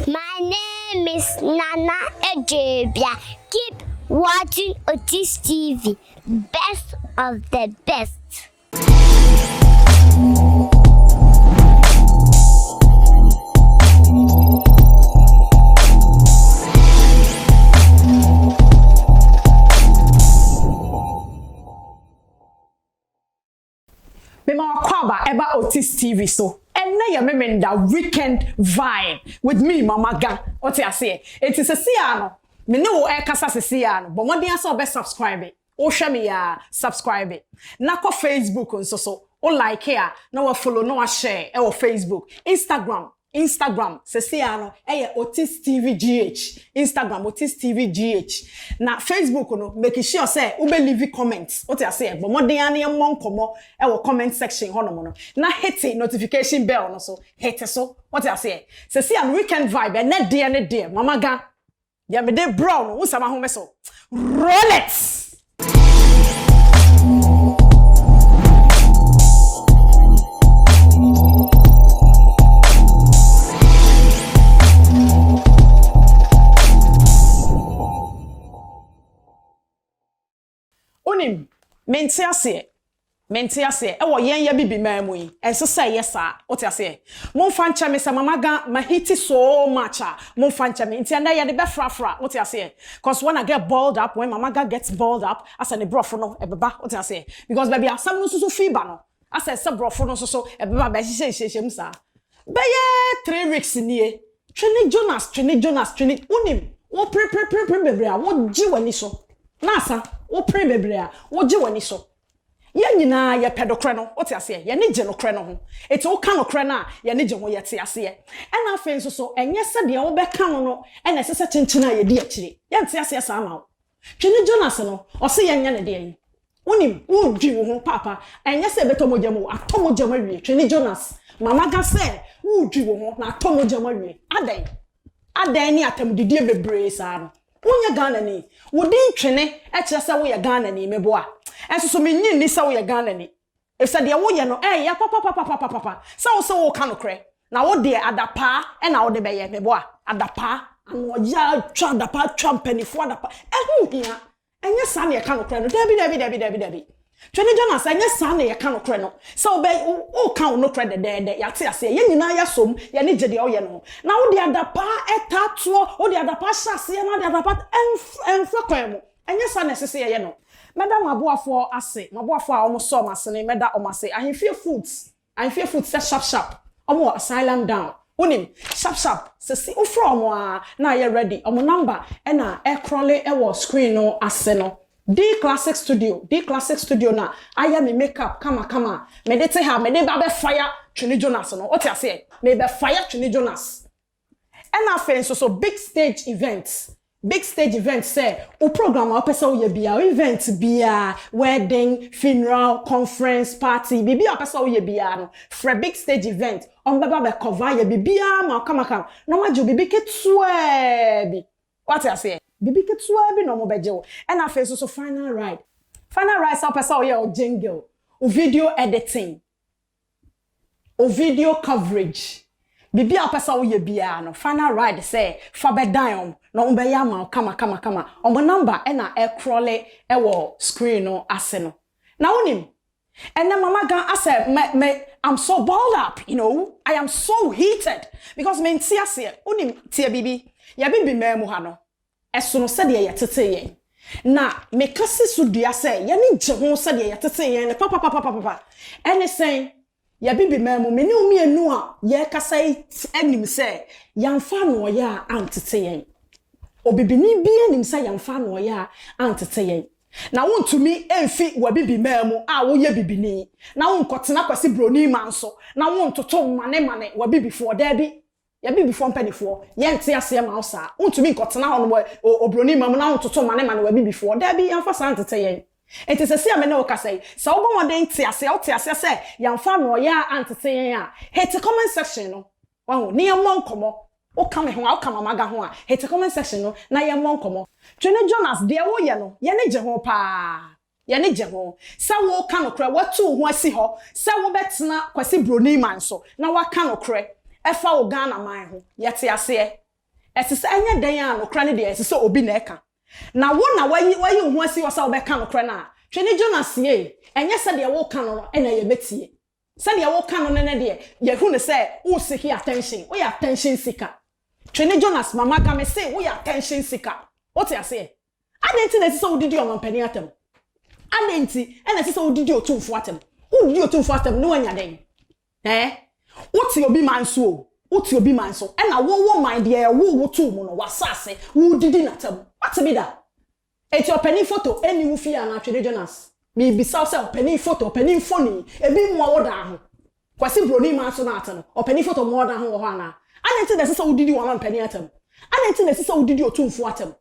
My name is Nana Ejebia. Keep watching Otis TV. Best of the best. Mema kwaba eba Otis TV so. And na ya memenda weekend vibe with me Mama Ga. Oti ase. It is a siano. Me no e kasa se siano. But one day I saw be subscribe it. O share me ya subscribe it. Na ko Facebook nso so. O like here. Na wa follow na wa share e wo Facebook. Instagram Ceciano Otis TV GH. Instagram Otis TV GH. Na Facebook no make sure say ube leave comments. What I say, but more than any among komo comment section hono. Na hit notification bell no so hit so. What I say, Ceciano weekend vibe and net dear Mama Ga. Ya me de brown. Who sama home so roll it. Onim mente ase e wo yen ya bibi mamu yi enso say yes a what you say mon fan chame sa Mama Ga ma hiti so much mon fan chame nti anda ya de be frafra what you say cause when I get balled up when Mama Ga gets balled up as an brofo no e beba what you say because baby asam no so fiba no as a brofo no so e beba ba hye musa be ye 3 weeks nie Trini Jonas unim wo pre bebre a wo gi wani so na asa wo pre bebre a wo gi wani so ye nyina ye pedokre no what you say ye ne je no kre no ho eti wo ka no kre na ye ne je ho ye te ase e na afen so enye se de wo be ka no e na sese chenchena ye di akire ye te ase asa ma wo Trini Jonas no o se ye nya ne de yi unim wo dwi wo ho papa enye se beto mogya atomogya mawie Trini Jonas Mama Ga se wo dwi wo ho na atomogya mawie adan ni atam didie bebre sa no wonya Ghana ni wodi ntwene e kire se wo ye Ghana ni mebo a enso so menyi ni se wo ye Ghana ni e se de wo ye no ya papa se wo ka no kre na wo de adapa e na wo de beye mebo a adapa ano ya twa adapa twa mpanifo adapa hu hia enye sa na ye ka no kre no dabi Trini Jonas enye sa na ye ka no kre no se wo be wo ka no kre de ya te ase ye nyina ya som ye ne gye de wo ye no na wo de adapa etatuo wo de adapa hyase na de adapa enfra kwan mu enye sa na sese ye no meda maboafo ase maboafo a omo so masene meda omase ahemfie foods say sharp omo asylum down unim sharp sese ufro omo a na ye ready omo number e na e crole e wo screen no ase no D Classic Studio na aya me makeup kama me de te ha me de ba be fire Trini Jonas no what you say me be fire Trini Jonas and afen so big stage events say o program o pesa o ye bia event bia wedding funeral conference party bibi o pesa o ye bia no for big stage event on baba be cover ye bibia ma kama no ma jo bibi ketua bi what you say bibi ketua bi no mo beje wo and afen so final ride so pesa o ye o jingle o video editing o video coverage bibi a pesa wo ye bia no final ride say fa be dan no umbe ya ma kama ombo number e na e crole e wo screen no ase no na wonim and then Mama Ga ase me I'm so balled up, you know. I am so heated because me ntia se wonim tie bibi ya bibi memu ha no eso no se de ye tete ye na me kase so dua se ye ne je ho se de ye tete ye ne papa ene sen ya bibi memu me ne umienu a ye kasa anim se yamfa no ya antete ye obibini bi anim se yamfa no ya antete ye na wontumi emfi wa bibi memu a wo ye bibini na wonkotena kwase broni manso na wontoto mane wa bibi fo da bi ya bibi fo mpanifo ye nte ase ma osa wontumi nkotena ho no obroni memu na wontoto mane wa bibi fo da bi yamfa sa antete ye enti se sia me na okasai sa obo moden te ase se yamfa no ya antete ye a hate comment section no wahu ni yamon komo o kame ho o kama maga ho a hate comment section no na yamon komo Trini Jonas de wo ye no ye ne je ho pa ye ne je ho se wo ka no kra watu ho asi ho se wo betena kwasi broni man so na wa ka no kra e fa wo Ghana man ho ye te ase Esese anya dan a no kra ne de esese obi na eka na wo na wayi hu asi wo sa wo beka no kra na twene Jonas ye enye se de wo ka no na ye betie se de wo ka no ne de ye hu ne se wo seek attention wo ya attention seeker twene Jonas mama ka me say wo ya attention seeker what you say adenti na esese wo didi o mampani atem adenti na esese wo didi otumfo atem wo didi otumfo atem no anya den what you obi manso Uti obi man so na wo mind ye wo to mu no wasase wo didi natam what be that eti openi photo eni wo fi ana Twene Jonas me bisa se openi photo openi phone ebi mu wo da ho kwasi broni man so na atano openi photo mu da ho wo ana anenti na sese wo didi wo man peni atam anenti na sese wo didi otumfu atam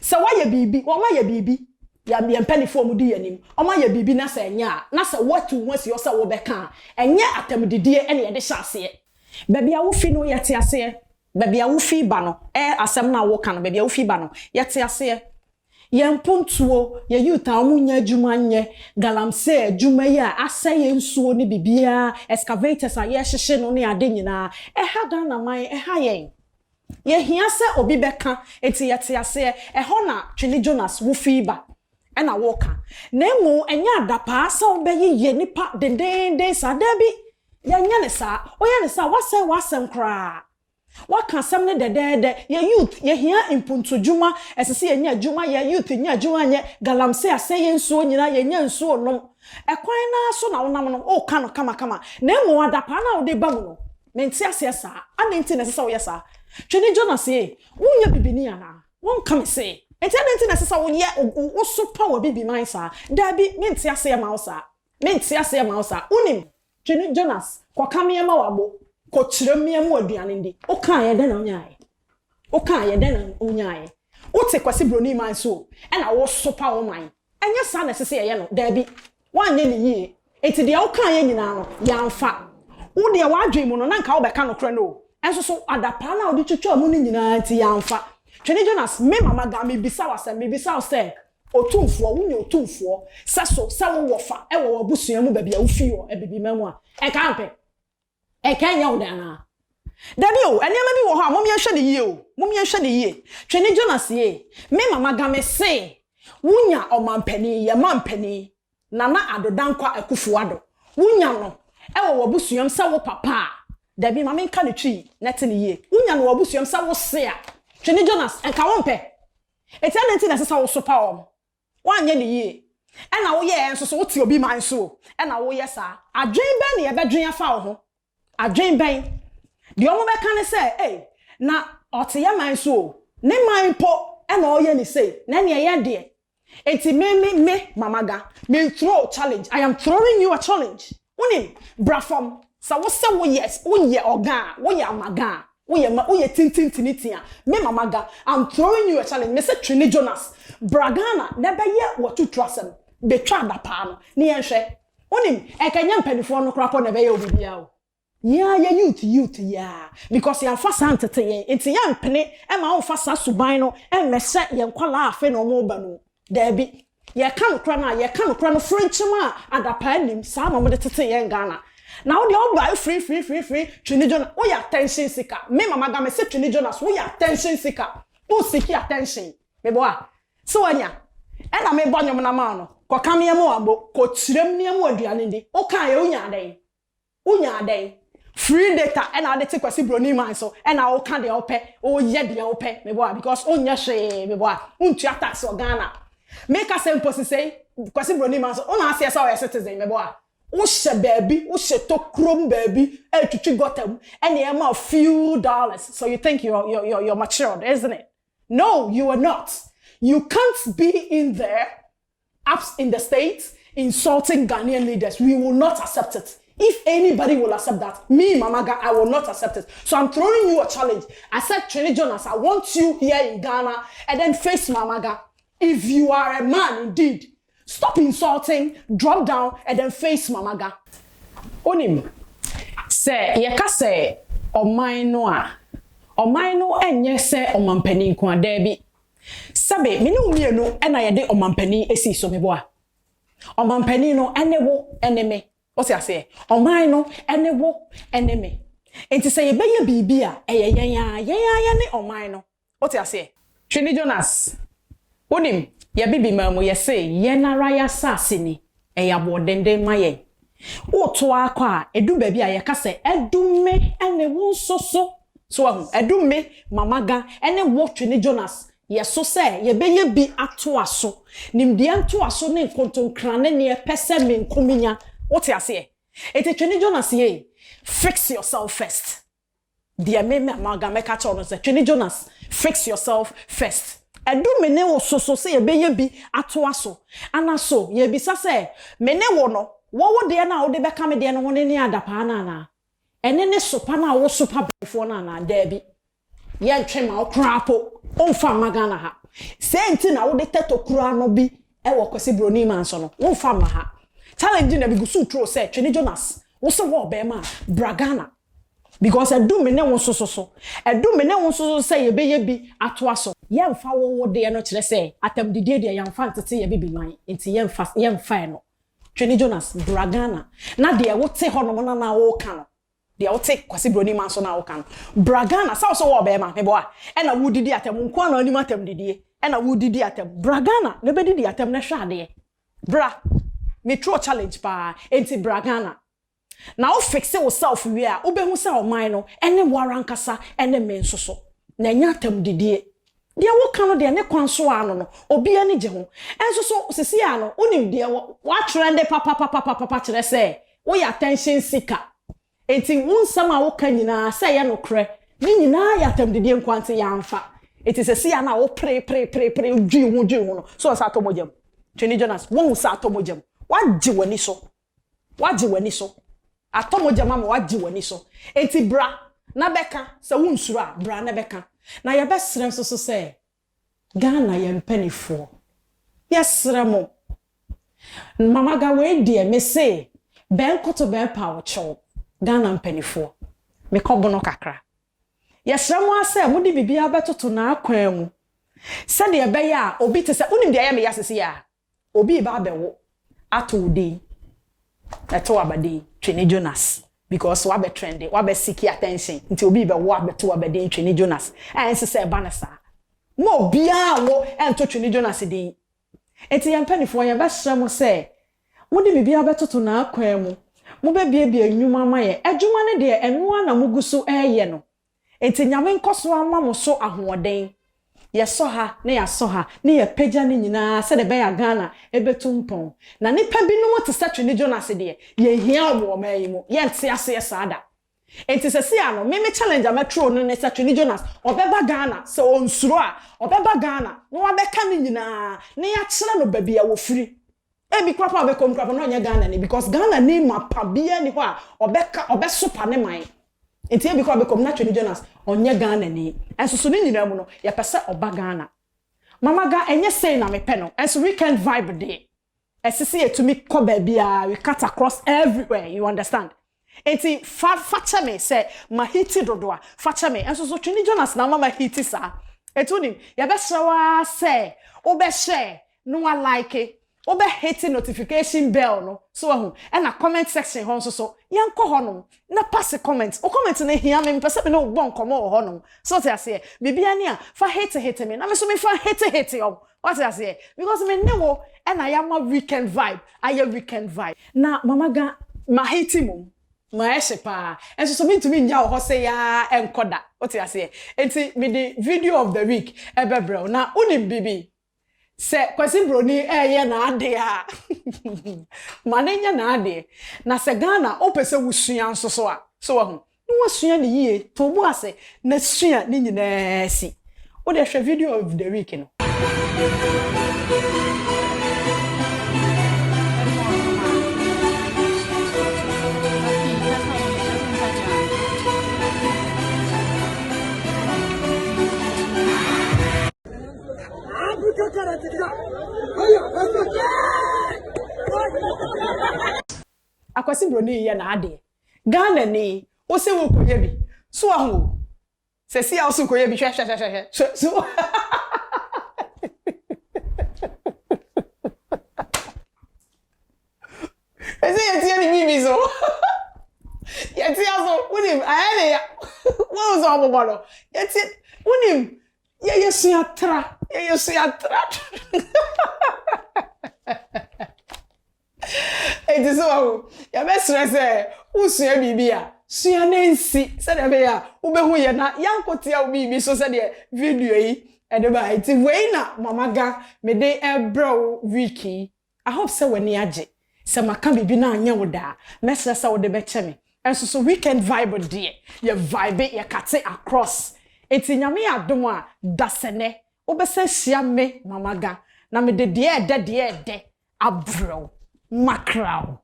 se wa ye bibi wo ma ye bibi ya mpeni form di yanim o ma ye bibi na se nya na se watu wasi yo se wo beka enye atam didie ene ye de hyase Baby a wofi no yete ase baby a wofi ba no asem na wo kan baby a wofi ba no yete ase ye mpontuo ye youth a omunya adwuma nye galamse adwuma ya asa ye nsuo ne bibia excavators a ye hyehye no ne ade nyina ha dan na man ha yen ye hia se obi beka eti yete ase ho na Twene Jonas wofi ba na wo kan na emu enya adapa sa obeyi ye nipa dendenden sa dabi ya nya ne sa oya ne sa wasem kra waka sam ne dedede ya youth ya hia impuntu juma esese ya nya juma ya youth nya juma nye galamse ase ye nsuo nyina ya nya nsuo nom ekwan na so na wonam no o ka no kama na emu adapa na wo de ba mu no menti ase sa anenti na sese wo yesa Twene Jonas ye wonya bibini ana won kam se enti anenti na sese wo ye wo super wo bibi man sa dabi menti ase ya ma wo sa unim Twene Jonas kwa kamiema wabo ko kiremiemu aduane ndi o kan ye den na onyae o te kwasi broni man so e na wo sopa wo man enye sa na sese ye no dabi wanye ni yie eti de o kan ye nyina no yamfa wo de wadwen mu no na nka wo beka no kra no enso so adapa na wo de twetwa mu ni nyina ti yamfa Twene Jonas me mama ga me bisa o se otumfo wunye otumfo saso sawo wofa e wo abusua mu babia wo fi wo e bibi mamu a e kampe e kan ya udana dabi o enema bi wo ha mom ye hwe ne yie Twene Jonas ye me mama ga me se wunya omampani ye mampani nana adodankwa akufuado wunya no e wo abusua sawo papa dabi mama nka ne twi nete ne yie wunya no abusua sawo se a Twene Jonas enka wompe eternity na sesa wo sopa o wanye ne yie na wo ye enso so wo ti obi man so na wo ye sa adwen ben ne ye bedwen afa wo ho adwen ben de omo be kan se na ote ye man so ne man po na o ye ne say na ne ye de enti me mamaga me throw challenge I am throwing you a challenge unim brafom sa wo se wo yes wo ye oga wo ye amaga wo ye tintintintia me mamaga I'm throwing you a challenge me say Twene Jonas bragana na be ye wo tutrasem betwa adapa no ne ye hwe onim ekanya mpanifo no krapo na be ye obibia o ya youth ya because ya fa santete ye enti ya mpene e ma wo fa sa suban no e mese ye nkwala afe no mo ba no dabi ye kan kra no french ma adapa nim sa ma mo de tete ye ngana na wo de o buy free Twene Jonas wo ya attention seeker me mama ga me say Twene Jonas wo ya attention seeker wo seek attention me boa so anya e na me bonyom na ma no ko kamie mo abo ko tirem ne mo aduane ndi wo kan ye unya den free data and I take kwasi broni man so and I can de ope o ye de ope me boa because onya hwe me boa untua tax o Ghana make us impossible say kwasi broni man so ona ase say citizen me boa wo hye baby wo hye to krom baby etwitwi gotam and e ma few dollars so you think you're matured isn't it no you are not you can't be in there up in the States insulting Ghanaian leaders we will not accept it. If anybody will accept that, me, Mamaga, I will not accept it. So I'm throwing you a challenge. I said, Twene Jonas, I want you here in Ghana and then face Mamaga. If you are a man indeed, stop insulting, drop down and then face Mamaga. Onim, say, yeka say, omai no enye se omampani kwa debi. Sabe, mini umienu ena yede omampani esi so meboa. Omampani no ene wo eneme. What's I say? Omai no enewo eneme. enti say ye beye bibi a eye yen ne oman no what you say Twini Jonas wonim ye bibi mamu ye say ye nara ya sase ni eye abodenden mayen wo to akwa edu ba bi a ye ka say edume ene wo soso so ahu edume mamaga ene wo Twini Jonas ye so say ye beye bi ato aso nimde anto aso ne nkontonkrane ne ye pese me nkominya what you say ete Twini Jonas ye fix yourself first. Dear me maga me catch on say Twini Jonas fix yourself first. Edu me ne wo so say ye be bi ato aso anaso ye bisa say me ne wo no wo de na wo de be ka me de no ne ne adapa na ene ne sopa na wo sopa before na da bi ye ntwe ma wo krapo onfa maga na ha senti na wo de tetokura no bi e wo kwese broni man so no onfa ma ha challenge na bi gusu tro say Twini Jonas wo so wo be ma bragana because edu me ne won so edu me ne won so say ye be ye bi ato aso ye mfa wo de no kire say atam didie de ye mfa ntete ye bibi man enti ye mfa no Twini Jonas bragana na de wo te ho no na wo ka no de wo te kwase broni man so na wo ka no bragana sa so wo be ma me bo a e na wo didi atam nko na anim atam didie e na wo didi atam bragana ne be didi atam na hwa de bra me tro challenge pa enti bragana now fix yourself we are obehu say oman no ene warankasa ene mensoso na nyatam didie dia wo kan de ne kwanso ano no obi ani je ho enso so sisi ano onim de wa trend papa kire say wo ya attention seeker enti wunsam a wo kan nyina say ye no kre ni nyina ya tam didie nkwante ya amfa enti sisi ana wo pre dwi ho no so sa atomojam Twini Jonas wo sa atomojam waje wani so atomoja mama waji wani so enti bra na beka se wunsuru a bra na beka na ye besrem so se Ghana ye mpanifo yesremo mama ga we die me say ben koto ben pa wo chew Ghana mpanifo me kobono kakra yesremo ase mudi bibia betoto na akwan mu se de be ya obi te se unim de ya me yasese ya obi ba bewo ato udi eto abade Twini Jonas because wa be trendy wa be seek attention nti obi be wa beto abade Twini Jonas ense se banasa mo bia wo ento Twini Jonas din enti yampanifo ye be hye se mo de bibia betoto na akwan mu mo be bia nwuma maye adwuma ne de eno na muguso eye no enti nyame nkoso ama mo so ahoden ye so ha ne ya so ha ne ye pagya ne nyina se de be ya Ghana ebetumpon na nipa bi no mo te sa Twini Jonas de ye hia wo mayi mu ye nte ase sada enti se sia no me challenge ametro no ne sa Twini Jonas obeba Ghana se onsuro a obeba Ghana no wabeka ne nyina ne ya kire no babia wo firi ebi kwapa obekom kwapa no nya Ghana ne because Ghana ne mapa bia ni ho a obesopa ne man enti ebi kwa bekom na Twini Jonas onye Ghana ni enso so ni nyina mu no ye pese oba Ghana mama ga enye say na me pe no enso weekend vibe dey esisi etumi ko ba bia we cut across everywhere you understand enti facha me say ma hiti dodoa facha me enso so Twini Jonas na mama hiti sa etunim ye be hrewa say obe share no I like it obe hit notification bell no so ahu e na comment section ho so yanko ho no na pass comment o comment na hia me pese me no bon komo ho no so te ase bibia ni a fa hit me na me so me fa hit o what te ase because me ne wo e na ya ma weekend vibe aye weekend vibe na mama ga ma hit mum ma ehye pa enso so me ntumi nya ho se ya enkoda what te ase enti me the video of the week ebebrel na unim bibi se kwasi broni eye na ade a manenya na ade na se Ghana opese wusua nso so a so ahu no wasua ne yie to bu ase na sua ni nyina si o de hwe video of the week no akwasi broni ye na ade Ghana ni o se wo koye bi so ahu se si a o so koye bi hwe so ese ye tie ni bibi so ye tie so unim aye so obobolo yeti unim ye suatra it is so ya be stress usua bibia sua nansi se de be ya ubehu ye na yankotia ubibi so se de video yi e de ba iti we na mama ga me de ebro wiki I hope se wani age se maka bibi na anya wo da mesra se wo de be cheme enso so weekend vibe there ye vibe ye kate across eti nyame adom a dasene obese hia me mama ga na me de de abro makrao